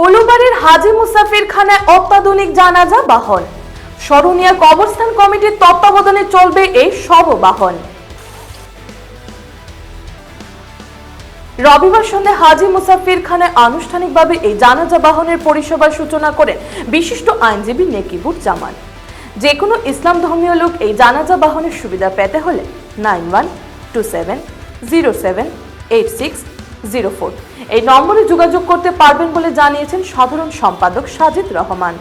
উলুবাড়ির হাজী মুসাফির খানায় অত্যাধুনিক জানাজা বাহন। শরণিয়া কবরস্থান কমিটির তত্ত্বাবধানে চলবে এই শব বাহন। রবিবার সন্ধ্যায় হাজী মুসাফির খানায় আনুষ্ঠানিকভাবে এই জানাজা বাহনের পরিষেবার সূচনা করেন বিশিষ্ট আইনজীবী নেকিবুর জামান। যে কোনো ইসলাম ধর্মীয় লোক এই জানাজা বাহনের সুবিধা পেতে হলে 9127078604 এই নম্বরে যোগাযোগ করতে পারবেন বলে জানিয়েছেন সাধারণ সম্পাদক সাজিদ রহমান।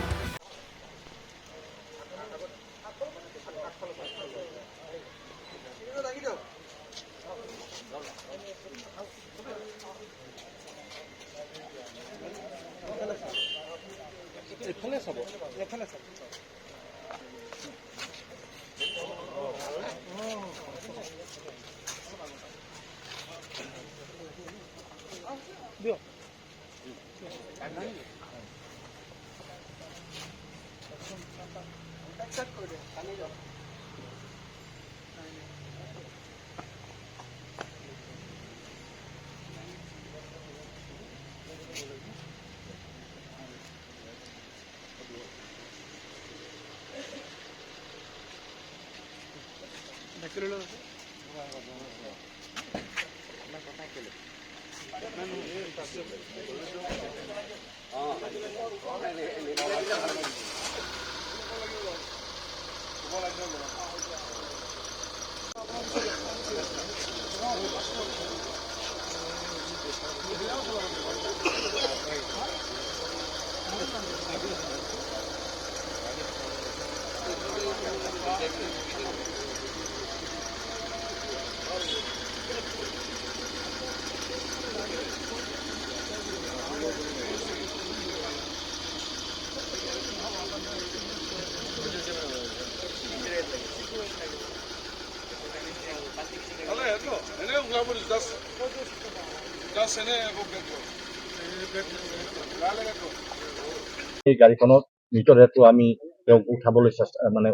এই গাড়ীখনত মৃতদেহটো আমি তেওঁক উঠাবলৈ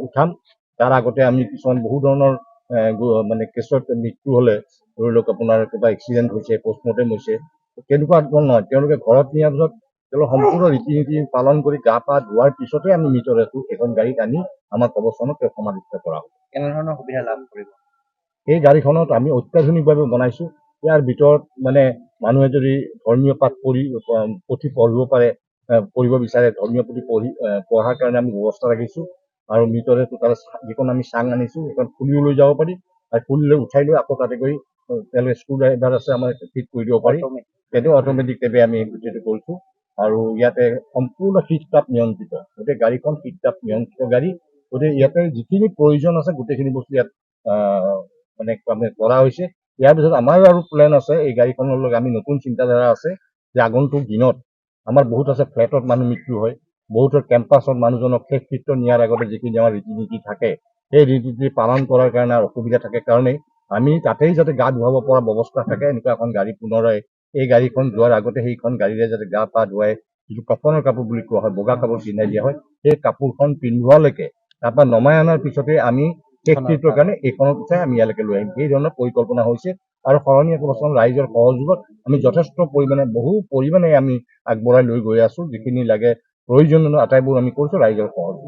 উঠাম। তাৰ আগতে আমি কিছুমান বহু ধৰণৰ মানে কেছত মৃত্যু হ'লে ধৰি লওক আপোনাৰ কিবা এক্সিডেণ্ট হৈছে, পষ্টমৰ্টেম হৈছে, তেনেকুৱা ধৰণৰ নহয়। তেওঁলোকে ঘৰত নিয়াৰ পিছত তেওঁলোক সম্পূৰ্ণ ৰীতি নীতি পালন কৰি গা পা ধোৱাৰ পিছতে আমি মৃতদেহটো এখন গাড়ীত আনি আমাৰ কবৰস্থানত তেওঁক সমাধিস্থ কৰা হ'ব। কেনেধৰণৰ সুবিধা লাভ কৰিব? এই গাড়ীখনত আমি অত্যাধুনিকভাৱে বনাইছোঁ। ইয়াৰ ভিতৰত মানে মানুহে যদি ধৰ্মীয় পাঠ পুথি পঢ়িব পাৰে, পঢ়িব বিচাৰে, ধৰ্মীয় পুথি পঢ়াৰ কাৰণে আমি ব্যৱস্থা ৰাখিছোঁ। আৰু মৃতদেহটো তাতে যিখন আমি চাং আনিছোঁ সেইখন খুলিও লৈ যাব পাৰি, আৰু খুলি লৈ উঠাই লৈ আকৌ তাতে গৈ তেওঁলোকে স্ক্ৰু ড্ৰাইভাৰ আছে আমাৰ ফিট কৰি দিব পাৰি। সেইটো অট'মেটিকভাৱে আমি গোটেইটো কৰিছোঁ। আৰু ইয়াতে সম্পূৰ্ণ শীত তাপ নিয়ন্ত্ৰিত, গোটেই গাড়ীখন শীত তাপ নিয়ন্ত্ৰিত গাড়ী। গতিকে ইয়াতে যিখিনি প্ৰয়োজন আছে গোটেইখিনি বস্তু ইয়াত মানে কৰা হৈছে। ইয়াৰ পিছত আমাৰ আৰু প্লেন আছে, এই গাড়ীখনৰ লগত আমি নতুন চিন্তাধাৰা আছে যে আগন্তুক দিনত আমাৰ বহুত আছে ফ্লেটত মানুহ মৃত্যু হয়, বহুতৰ কেম্পাছত মানুহজনক শেষকৃত্য নিয়াৰ আগতে যিখিনি আমাৰ ৰীতি নীতি থাকে সেই ৰীতি নীতি পালন কৰাৰ কাৰণে অসুবিধা থাকে কাৰণেই আমি তাতেই যাতে গা ধুৱাব পৰা ব্যৱস্থা থাকে এনেকুৱা এখন গাড়ী পুনৰাই এই গাড়ীখন যোৱাৰ আগতে সেইখন গাড়ীৰে যাতে গা পা ধুৱাই যিটো কফনৰ কাপোৰ বুলি কোৱা হয়, বগা কাপোৰ পিন্ধাই দিয়া হয়, সেই কাপোৰখন পিন্ধোৱালৈকে তাৰপৰা নমাই অনাৰ পিছতে আমি শেষকৃত্যৰ কাৰণে এইখনত উঠাই আমি ইয়ালৈকে লৈ আহিম। এই ধৰণৰ পৰিকল্পনা হৈছে। আৰু শৰণীয়া কবৰস্থান ৰাইজৰ সহযোগত আমি যথেষ্ট পৰিমাণে বহু পৰিমাণে আমি আগবঢ়াই লৈ গৈ আছোঁ। যিখিনি লাগে প্ৰয়োজনীয় আটাইবোৰ আমি কৰিছোঁ ৰাইজৰ সহযোগত।